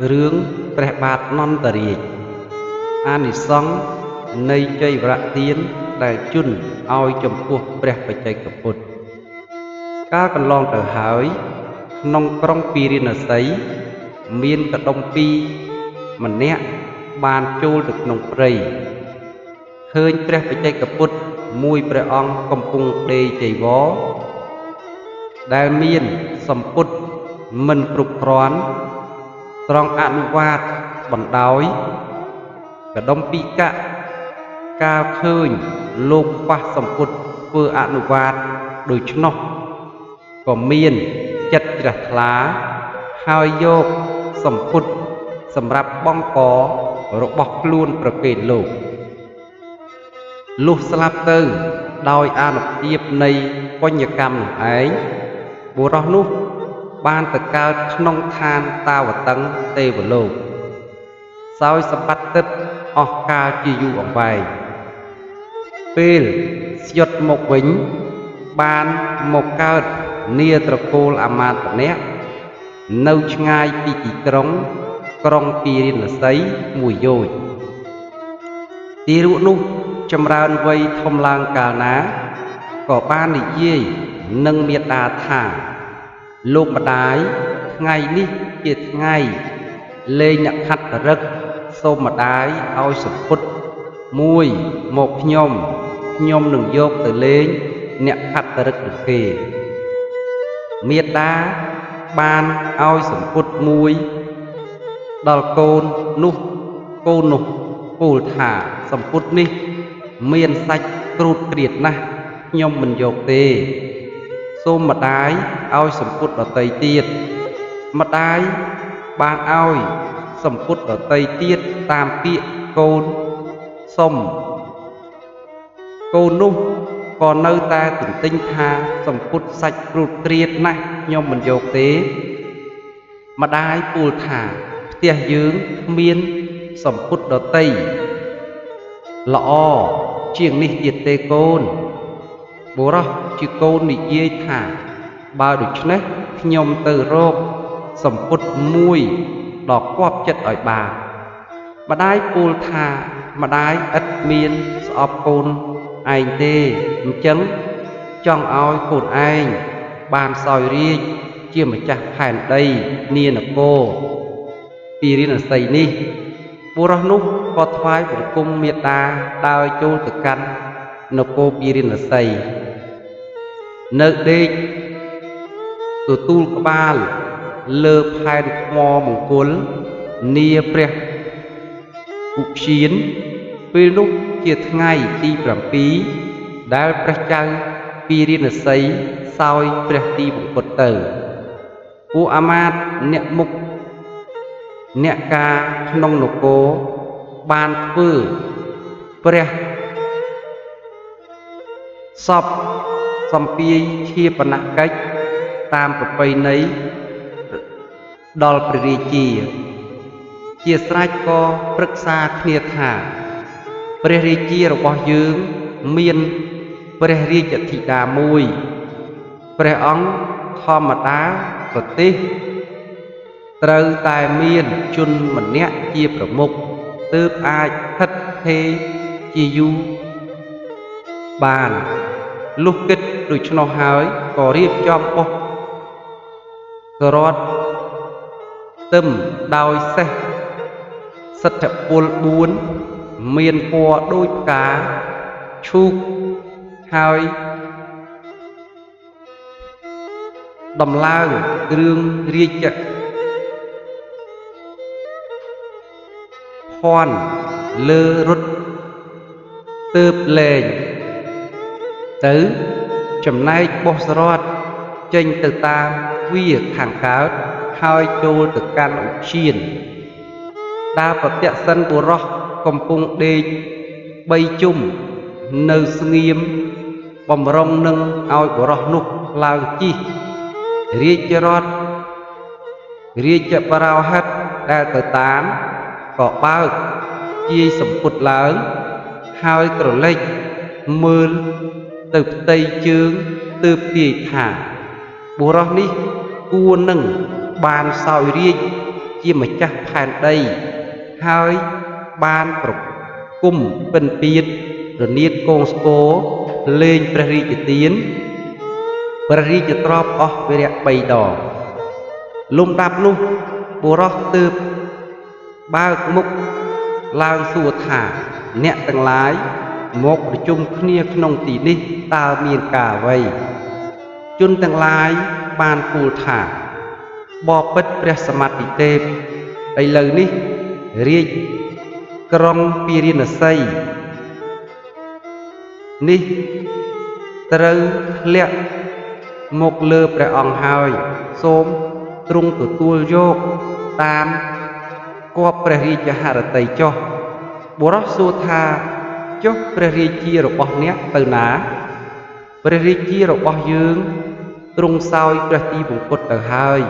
រឿងព្រះបាទនន្តរាជអានិសង្ឃនៃជ័យវរៈទានដែលជន់ឲ្យចំពោះព្រះបច្ចេកពុទ្ធកាលកន្លងទៅហើយក្នុងក្រុងពីរិណសីមានកដុំពីរម្នាក់បានចូលទៅក្នុងព្រៃឃើញព្រះបច្ចេកពុទ្ធមួយព្រះអង្គកំពុងដេរចីវរដែលមានសម្ពុតមិនគ្រប់គ្រាន់ត្រង់អនុវាតបណ្ដោយកដុំពីកៈកាលឃើញលោកខ្វះសម្ពុតធ្វើអនុវាតដូច្នោះក៏មានចិត្តជ្រះថ្លាហើយយកសម្ពុតសម្រាប់បង់ករបស់ខ្លួនប្រគេនលោកលុះស្លាប់ទៅដោយអានុភាពនៃបញ្ញកម្មនោះឯងបុរសនោះបានទៅកើតក្នុងឋានតាវតឹងទេវលោកសោយសម្បត្តិទឹកអស់កាលជាយូរអង្វែងពេលស្យុតមកវិញបានមកកើតនាត្រកូលអាមាត្យម្នាក់នៅឆ្ងាយពីទីក្រុងពីរិណសីមួយយោជន៍ទីរូបនោះចម្រើនវ័យធំឡើងកាលណាក៏បាននិយាយនឹងមាតាថាលោកម្ដាយថ្ងៃនេះជាថ្ងៃលេងអ្នកខត្តរឹកសូមម្ដាយឲ្យសម្ពុតមួយមកខ្ញុំនឹងយកទៅលេងអ្នកខត្តរឹកនឹងគេមាតាបានឲ្យសម្ពុតមួយដល់កូននោះពោលថាសម្ពុតនេះមានសាច់គ្រូតក្រៀតណាស់ខ្ញុំមិនយកទេសូមម្ដាយឲ្យសម្ពុតដតីទៀតម្ដាយបានឲ្យសម្ពុតដតីទៀតតាមពាក្យកូនសុំកូននោះក៏នៅតែទន្ទិញថាសម្ពុតសាច់គ្រូតក្រៀតណាស់ខ្ញុំមិនយកទេម្ដាយពោលថាផ្ទះយើងគ្មានសម្ពុតដតីល្អជាងនេះទៀតទេកូនបុរសជាកូននិយាយថាបើដូច្នេះខ្ញុំទៅរកសម្ពុតមួយដ៏គប់ចិត្តឲ្យបានម្ដាយពោលថាម្ដាយឥតមានស្អប់កូនឯងទេអញ្ចឹងចង់ឲ្យកូនឯងបានសោយរាជ្យជាម្ចាស់ផែនដីនានគរពីរិណសីនេះបុរសនោះក៏ថ្វាយបង្គំមេត្តាដើរចូលទៅកាន់នគរពីរិណសីនៅដេកទទួលក្បាលលើផែនថ្មមង្គលនាព្រះឧឈានពេលនោះជាថ្ងៃទី7ដែលព្រះចៅពីរិណសីសោយព្រះទីបង្គត់ទៅពួកអាមាត្យអ្នកមុខអ្នកការក្នុងនគរបានធ្វើព្រះសពសំពាយឈាបនកិច្ចតាមប្រពៃណីដល់ព្រះរាជាស្រេចក៏ប្រឹក្សាគ្នាថាព្រះរាជារបស់យើងមានព្រះរាជธิតាមួយព្រះអង្គធម្មតាប្រទេសត្រូវតែមានជនម្នាក់ជាប្រមុខទើបអាចស្ថិតស្ថេរជាយូរបានលុះគិតដូច្នោះហើយក៏រៀបចំបោះក្រត់ទឹមដោយសេះសិទ្ធិពល4មានពណ៌ដូចផ្កាឈូកហើយដំឡើងគ្រឿងរាជភ័ណ្ឌលើរត់ទើបលែងទៅចំណែកបោះសរតចេញទៅតាមទ្វារខាងកើតហើយចូលទៅកាន់ឧឈានដើរប្រទក្សិណបុរសកំពុងដេក3ជុំនៅស្ងៀមបំរុងនឹងឲ្យបុរសនោះឡើងជិះរាជរថរាជបរោហិតដែលទៅតាមក៏បើកជាយសម្ពុតឡើងហើយក្រឡេកមើលទៅផ្ទៃជើងទើបទាយថាបុរសនេះគួរនឹងបានសោយរាជ្យ ជាម្ចាស់ផែនដីហើយបានប្រគុំពិនពៀតរនាតកងស្គរលេងព្រះរាជទានព្រះរាជទ្រព្យអស់វរៈ3 ដងលំដាប់នោះបុរសទើបបើកមុខឡើងសួរថាអ្នកទាំងឡាយមកប្រជុំគ្នាក្នុងទីនេះតើមានការអ្វីជនទាំងឡាយបានពោលថាបបិទ្ធព្រះសមត្ថិទេពឥឡូវនេះរាជក្រុងពារាណសីនេះត្រូវធ្លាក់មកលើព្រះអង្គហើយសូមទ្រង់ទទួលយកតាមគប់ព្រះរាជហឫទ័យចុះបុរសសួរថាចុះព្រះរាជារបស់អ្នកទៅណាព្រះរាជារបស់យើងទ្រង់សោយព្រះទីវង្គតទៅហើយ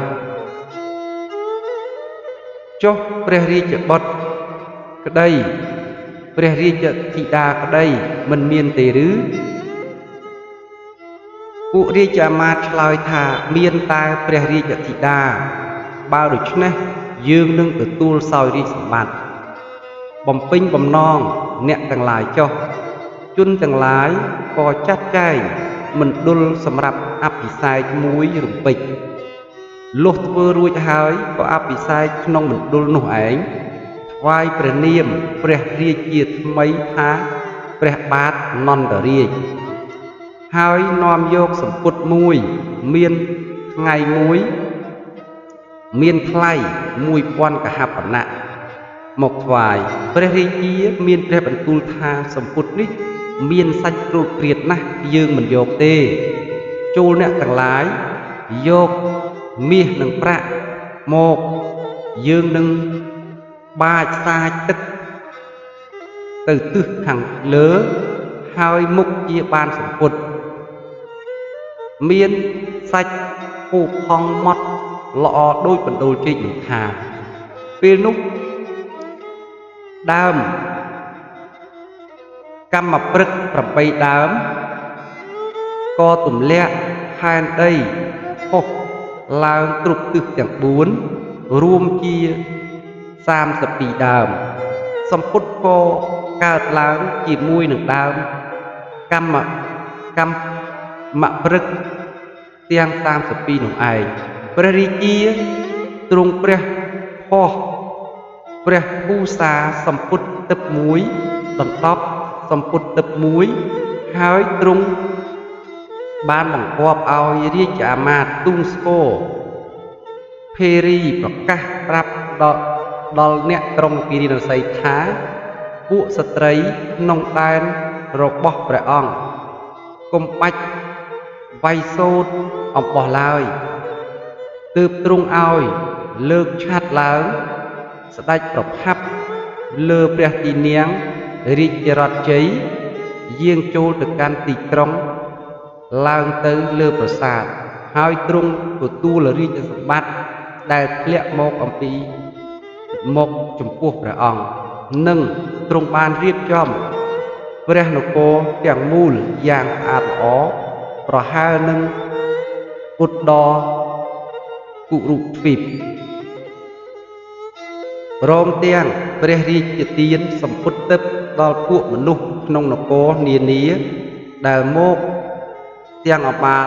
ចុះព្រះរាជបុត្រក្តីព្រះរាជធីតាក្តីមិនមានទេឬពួករាជអាមាត្យឆ្លើយថាមានតែព្រះរាជធីតាបើដូច្នេះយើងនឹងទទួលសោយរាជសម្បត្តិបំពេញបំណងអ្នកទាំងឡាយចុះជនទាំងឡាយក៏ចាត់ចែងមណ្ឌលសម្រាប់អភិសេកមួយរំពេចលុះធ្វើរួចហើយក៏អភិសេកក្នុងមណ្ឌលនោះឯងថ្វាយព្រះនាមព្រះរាជាថ្មីថាព្រះបាទនន្តរាជហើយនាំយកសម្ពុតមួយមានថ្ងៃមួយមានថ្លៃ1000កហបណៈមកថ្វាយព្រះរាជាមានព្រះបន្ទូលថាសម្ពុតនេះមានសាច់គ្រូតគ្រៀតណាស់យើងមិនយកទេចូលអ្នកទាំងឡាយយកមាសនិងប្រាក់មកយើងនឹងបាចសាចទឹកទៅទិសខាងលើហើយមុខជាបានសម្ពុតមានសាច់ពូផង់ម៉ត់ល្អដូចបណ្ដូលចេកនឹងថាពេលនោះដើមកម្មព្រឹក8ដើមក៏ទម្លាក់ផែនដីហោះឡើងគ្រប់ទិសទាំង4រួមជា32ដើមសម្ពុតក៏កើតឡើងជាមួយនឹងដើមកម្មព្រឹកទាំង32នោះឯងព្រះរាជាទ្រង់ព្រះហោះព្រះភូសាសម្ពុតទឹកមួយដណ្ដប់សម្ពុតទឹកមួយហើយទ្រង់បានបង្គាប់ឲ្យរាជអាមាត្យទូងស្គរភេរីប្រកាសប្រាប់ដល់អ្នកក្រុងពារាណសីថាពួកស្ត្រីក្នុងដែនរបស់ព្រះអង្គកុំបាច់វាយសូត្រអំបោះឡើយទើបទ្រង់ឲ្យលើកឆាត់ឡើងស្ដេចប្រផាប់លើព្រះទីនាងរាជរដ្ឋជ័យយាងចូលទៅកាន់ទីក្រុងឡើងទៅលើប្រាសាទហើយទ្រង់ទទួលរាជសម្បត្តិដែលធ្លាក់មកអំពីមកចំពោះព្រះអង្គនិងទ្រង់បានរៀបចំព្រះនគរទាំងមូលយ៉ាងស្អាតល្អប្រហើរនឹងឧត្តរគុរុទ្វីបព្រមទាំងព្រះរាជទានសម្ពុតទឹកដល់ពួកមនុស្សក្នុងនគរនានាដែលមកទាំងអបាល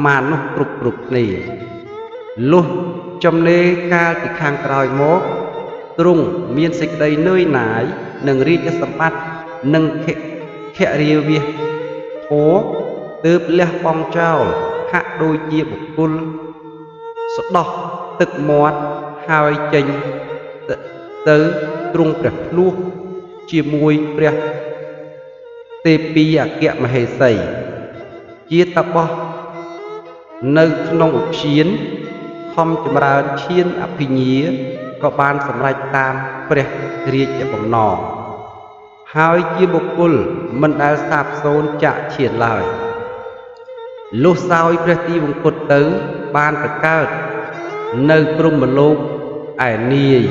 មានុសគ្រប់គ្នាលុះចំណេរកាលពីខាងក្រោយមកទ្រង់មានសេចក្តីនឿយណាយនឹងរាជសម្បត្តិនិងខរាវាសធម៌ទើបលះបង់ចោលហាក់ដូចជាបុគ្គលស្ដោះទឹកមាត់ហើយចេញទៅទ្រង់ព្រះភ្លោះជាមួយព្រះទេពីអគ្គមហេសីជាតបោះនៅក្នុងឧទ្យានខំចម្រើនឈានអភិញ្ញាក៏បានសម្រេចតាមព្រះរាជបំណងហើយជាបុគ្គលមិនដែលសាបសូន្យចាក់ឈានឡើយលុះសោយព្រះទីវង្គតទៅបានទៅកើតនៅព្រហ្មលោកឯនាយ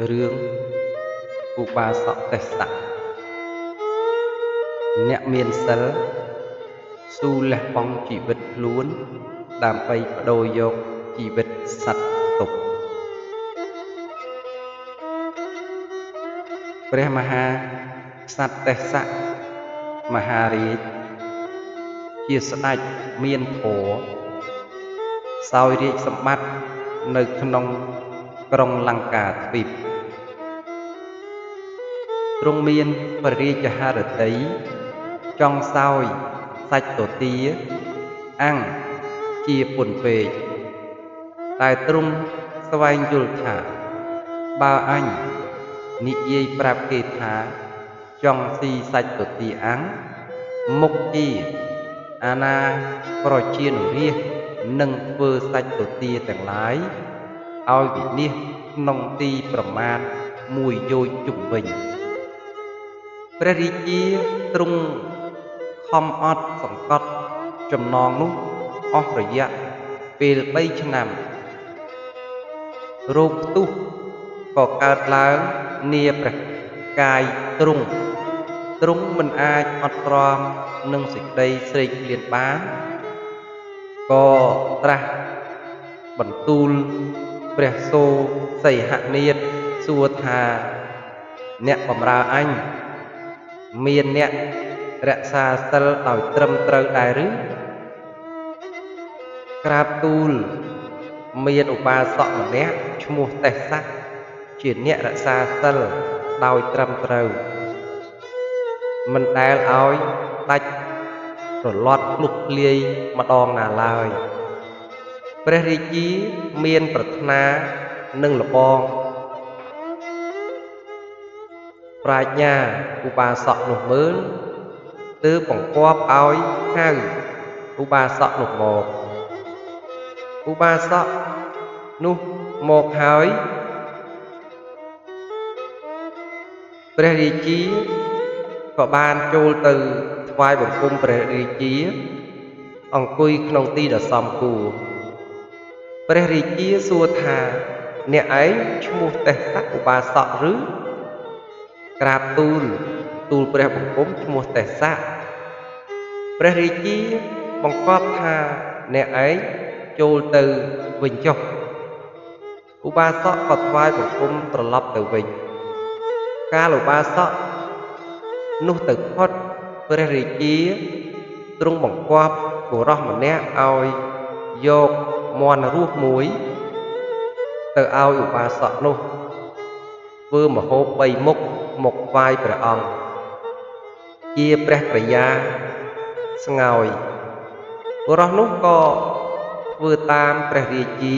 រឿងឧបាសកទេសៈអ្នកមានសិលស៊ូលះបង់ជីវិតខ្លួនដើម្បីបដូរយកជីវិតសត្វទុក្ខព្រះមហាក្សត្រទេសៈមហារាជជាស្ដេចមានធម៌សោយរាជសម្បត្តិនៅក្នុងក្រុងលង្កាទ្វីបទ្រង់មានព្រះរាជហឫទ័យចង់សោយសាច់ទទាអាំងជាពុនពេកតែទ្រង់ស្វែងយល់ថាបើអញនិយាយប្រាប់គេថាចង់ស៊ីសាច់ទទាអាំងមុខជាអាណាប្រជានុរាស្ត្រនឹងធ្វើសាច់ទទាទាំងឡាយឲ្យវិនិច្ឆ័យក្នុងទីប្រមាណ1យោជន៍ជុំវិញព្រះរាជាទ្រង់ខំអត់សង្កត់ចំណងនោះអស់រយៈពេល3ឆ្នាំរោគផ្ទុះក៏កើតឡើងនាព្រះកាយទ្រង់មិនអាចអត់ទ្រាំនឹងសេចក្តីស្រេកឃ្លានបានក៏ត្រាស់បន្ទូលព្រះសូសីហនាថសួរថាអ្នកបម្រើអញមានអ្នករក្សាសិលដោយត្រឹមត្រូវដែរឬក្រាបទូលមានឧបាសកម្នាក់ឈ្មោះទេសៈជាអ្នករក្សាសិលដោយត្រឹមត្រូវមិនដែលឲ្យដាច់រលត់ភ្លុកភ្លាយម្ដងណាឡើយព្រះរាជាមានប្រាថ្នានឹងលបងប្រាជ្ញាឧបាសកនោះមើលទើបបង្គាប់ឲ្យហៅឧបាសកនោះមកឧបាសកនោះមកហើយព្រះរាជាក៏បានចូលទៅថ្វាយបង្គំព្រះរាជាអង្គុយក្នុងទីដ៏សមគួរព្រះរាជាសួរថាអ្នកឯងឈ្មោះទេសៈឧបាសកឬក្រាបទូលព្រះបង្គំឈ្មោះទេសៈព្រះរាជាបង្គាប់ថាអ្នកឯងចូលទៅវិញចុះឧបាសកក៏ថ្វាយបង្គំត្រឡប់ទៅវិញកាលឧបាសកនោះទៅផុតព្រះរាជាទ្រង់បង្គាប់បុរសម្នាក់ឲ្យយកមាន់រស់មួយទៅឲ្យឧបាសកនោះធ្វើម្ហូប3មុខមកថ្វាយព្រះអង្គជាព្រះក្រយាស្ងោយបុរសនោះក៏ធ្វើតាមព្រះរាជា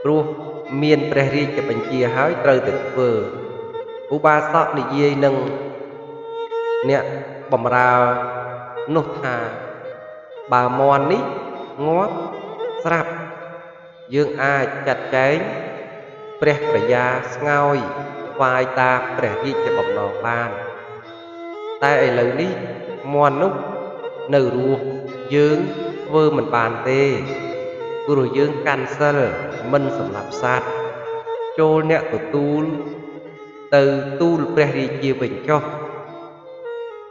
ព្រោះមានព្រះរាជបញ្ជាហើយត្រូវតែធ្វើឧបាសកនិយាយនឹងអ្នកបម្រើនោះថាបើមាន់នេះងាប់ស្រាប់យើងអាចចាត់ចែងព្រះក្រយាស្ងោយថ្វាយតាមព្រះរាជបំណងបានតែឥឡូវនេះមាន់នោះនៅរស់យើងធ្វើមិនបានទេព្រោះយើងកាន់សិលមិនសម្លាប់សត្វចូលអ្នកទទួលទៅទូលព្រះរាជាវិញចុះ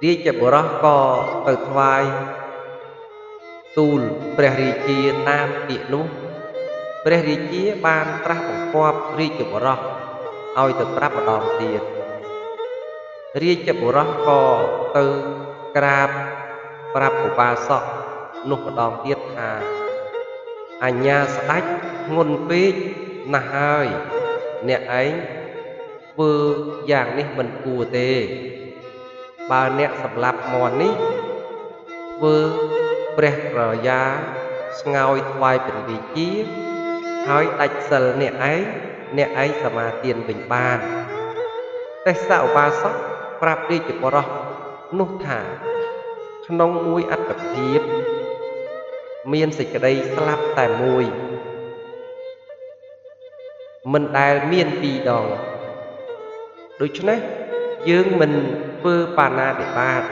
រាជបុរសក៏ទៅថ្វាយទូលព្រះរាជាតាមពាក្យនោះព្រះរាជាបានត្រាស់បង្គាប់រាជបុរសឲ្យទៅប្រាប់ម្ដងទៀតរាជបុរសក៏ទៅក្រាបប្រាប់ឧបាសកនោះម្ដងទៀតថាអញ្ញាស្ដេចធ្ងន់ពេកណាស់ហើយអ្នកឯងធ្វើយ៉ាងនេះមិនគួរទេបើអ្នកសម្លាប់មាន់នេះធ្វើព្រះក្រយាស្ងោយថ្វាយព្រះរាជាហើយដាច់សិលអ្នកឯងសមាទានវិញបានទេសៈឧបាសកប្រាប់រាជបុរសនោះថាក្នុងមួយអត្តភាពមានសេចក្តីស្លាប់តែមួយមិនដែលមាន2ដងដូច្នេះយើងមិនធ្វើបាណាតិបាត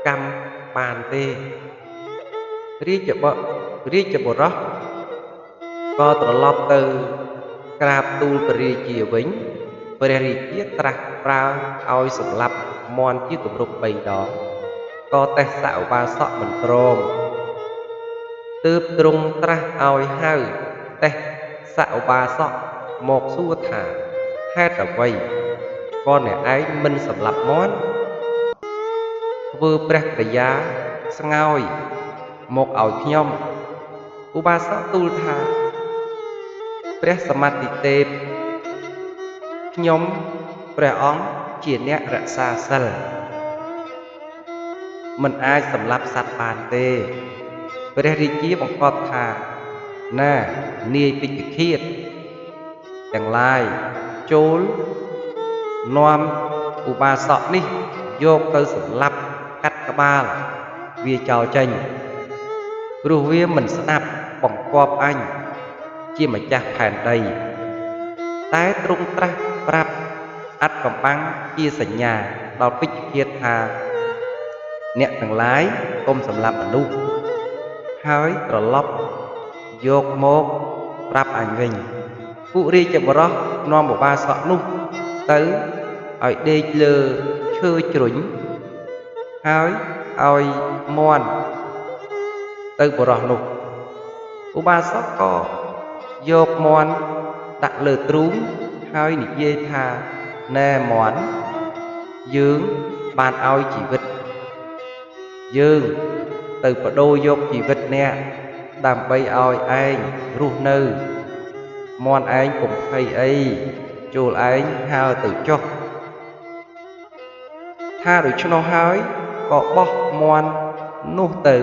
កម្មបានទេរាជបុរសក៏ត្រឡប់ទៅ ក្រាបទូលព្រះរាជាវិញព្រះរាជាត្រាស់ប្រើឲ្យសម្លាប់មន់ជាគម្រប់3 ដងក៏ទេសឧបាសកមិនព្រមទើបទ្រង់ត្រាស់ឲ្យហៅទេសឧបាសកមកសួរថាហេតុអ្វីក៏អ្នកឯងមិនសម្លាប់មន់ធ្វើព្រះក្រយាស្ងោយមកឲ្យខ្ញុំឧបាសកទូលថាព្រះសមត្ថិទេពខ្ញុំព្រះអង្គជាអ្នករក្សាសិលមិនអាចសម្លាប់សត្វបានទេព្រះរាជាបង្គាប់ថាណានាយពេជ្ជឃាតទាំងឡាយចូលនាំឧបាសកនេះយកទៅសម្លាប់កាត់ក្បាលវាចោលចេញព្រោះវាមិនស្ដាប់បង្គាប់អញជាម្ចាស់ផែនដីតែទ្រង់ត្រាស់ប្រាប់អត្តកំបាំងជាសញ្ញាដល់ពេជ្ជឃាតថាអ្នកទាំងឡាយកុំសម្លាប់មនុស្សហើយត្រឡប់យកមកប្រាប់អញវិញពួករាជបរិសនាំឧបាសកនោះទៅឲ្យដេកលើឈើជ្រុញហើយឲ្យមន់ទៅបរិសនោះឧបាសកក៏យកមន់ដាក់លើទ្រូងហើយនិយាយថាណែមន់យើងបានឲ្យជីវិតយើងទៅបដូរយកជីវិតអ្នកដើម្បីឲ្យឯងរស់នៅមន់ឯងកុំភ័យអីចូលឯងហើទៅចុះថាដូច្នោះហើយក៏បោះមន់នោះទៅ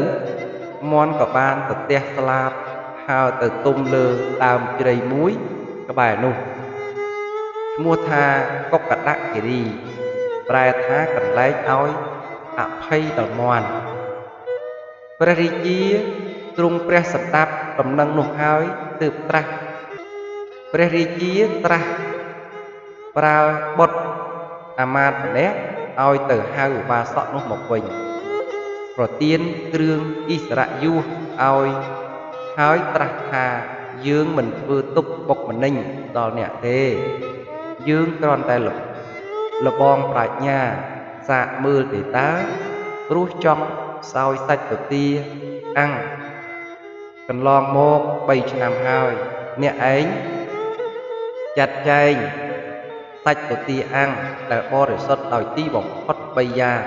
មន់ក៏បានទៅទះស្លាបហើទៅទុំលើដើមជ្រៃមួយក្បែរនោះឈ្មោះថាកុកដគិរីប្រែថាកន្លែងឲ្យអភ័យដល់មន់ព្រះរាជាទ្រង់ព្រះសម្ដាប់ដំណឹងនោះហើយទើបត្រាស់ព្រះរាជាត្រាស់ប្រើបុត្រអាមាត្យម្នាក់ឲ្យទៅហៅឧបាសកនោះមកវិញប្រទានគ្រឿងឥស្សរយុសឲ្យហើយត្រាស់ថាយើងមិនធ្វើទុកបុកម្នេញដល់អ្នកទេយើងគ្រាន់តែលបងប្រាជ្ញាសាកមើលទេតើព្រោះចង់សោយសាច់ទទាអាំងកន្លងមក3 ឆ្នាំហើយអ្នកឯងចាត់ចែងសាច់ទទាអាំងដែលបរិសុទ្ធដោយទីបំផុត3 យ៉ាង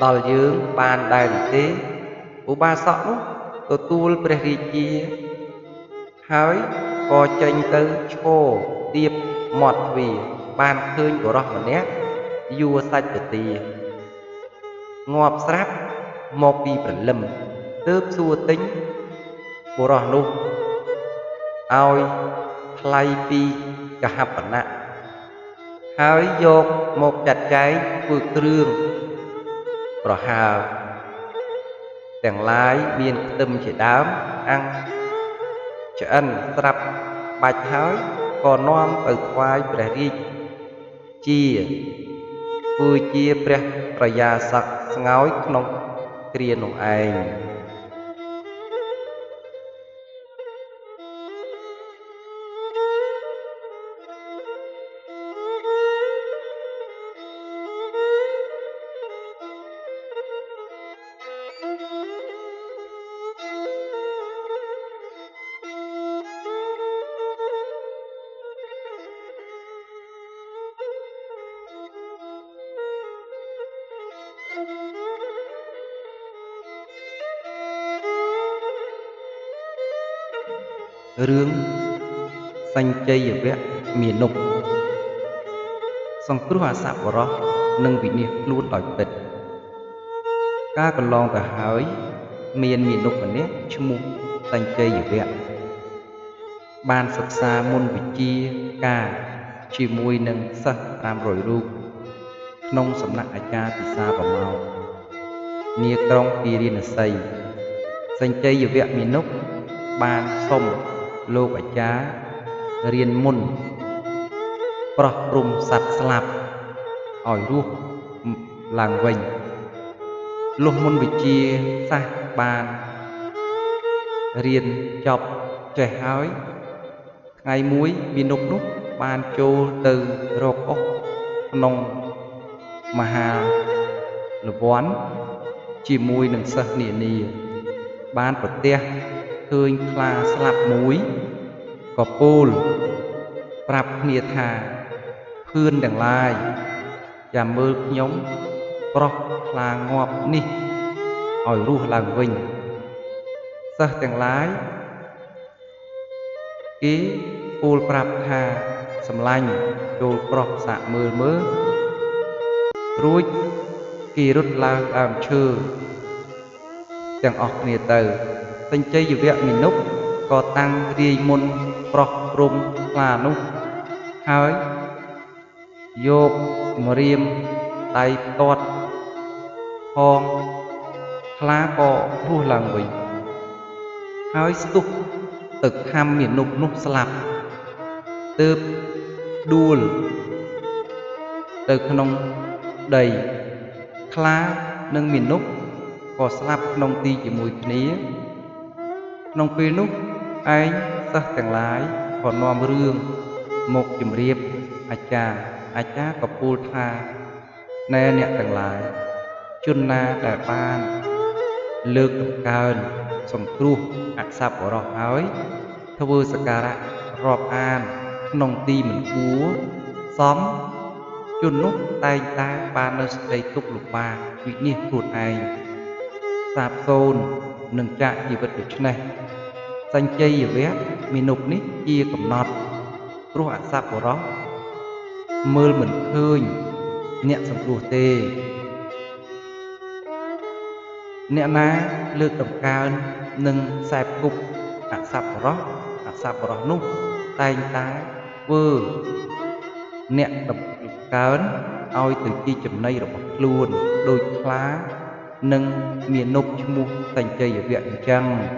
ដល់យើងបានដែរទេឧបាសកនោះទទួលព្រះរាជាហើយក៏ចេញទៅឈរទៀបមាត់ទ្វារបានឃើញបុរសម្នាក់យួរសាច់ទទាងាប់ស្រាប់មកពីព្រលឹមទើបសួរទិញបុរសនោះឲ្យថ្លៃពីកហបណៈហើយយកមកចាត់ចែងធ្វើគ្រឿងប្រហើរទាំងឡាយមានខ្ទឹមជាដើមអាំងឆ្អិនស្រាប់បាច់ហើយក៏នាំទៅថ្វាយព្រះរាជាធ្វើជាព្រះប្រយាសកស្ងោយក្នុងគ្រានោះឯងរឿងសញ្ជយវៈមានុសង្គ្រោះអសប្បុរសនិងវិនាសខ្លួនដោយពិតការកន្លងទៅហើយមានមានុម្នាក់ឈ្មោះសញ្ជយវៈបានសិក្សាមុនវិជ្ជាការជាមួយនឹងសិស្ស500 រូបក្នុងសំណាក់អាចារ្យពិសាប្រមោនាក្រុងគិរិនសីសញ្ជយវៈមានុបានសុំលោកអាចារ្យរៀនមុនប្រោះព្រំសត្វស្លាប់ឲ្យរស់ឡើងវិញលុះមុនវិជ្ជាសាស្ត្របានរៀនចប់ចេះហើយថ ngày muối mi nục nút ban chô từ rộp ốc nông mà hà là vón chỉ mùi nâng sơ nịa nìa ban bật tê khơi khla slap muối có pôl prap nia thà khươn đằng lai và mơ nhóm prok khla ngọp ni hỏi ru làng vinh sơ đằng lái ký pôl prap thà sầm lanh chôl prok xạ mơ mơ rúi kỳ rút lao làm chư chẳng ọc nịa tờ tinh chơi dù vẹn mình núc có tăng riêng môn prok rum là núc hơi dô mà riêng tay tọt phong khá có ru làng bình hơi stúc tực ham miền núc núc slap tớp đuôi từ khăn đầy khá nâng miền núc có slap nông ti chỉ mùi khné nông phi núc anh sắc chẳng lái còn nom rương một chùm riệp acha có pul tha nè nhẹ chẳng lái chun na đại ban lược cơn sòng tru sạp của rọ hói thưa vư sakara rọp an nông ti mình cúa xóm chun núc tay ta ba nơi đây túc lục ba vị niên ruột anh sạp xôn nâng chạy gì vật được này xanh chay ở vét mình nục nít chia cầm nọt ruột sạp của đó mơ mình khơi nhẹ sầm ruột tê nhẹ ná lược đồng cao nâng sạp cục sạp của đó núc tay ta vơ nhẹ đồng cao oi từ chi chấm nay rồi luôn đôi khá nâng miền nục chung thành chơi ở viện chăng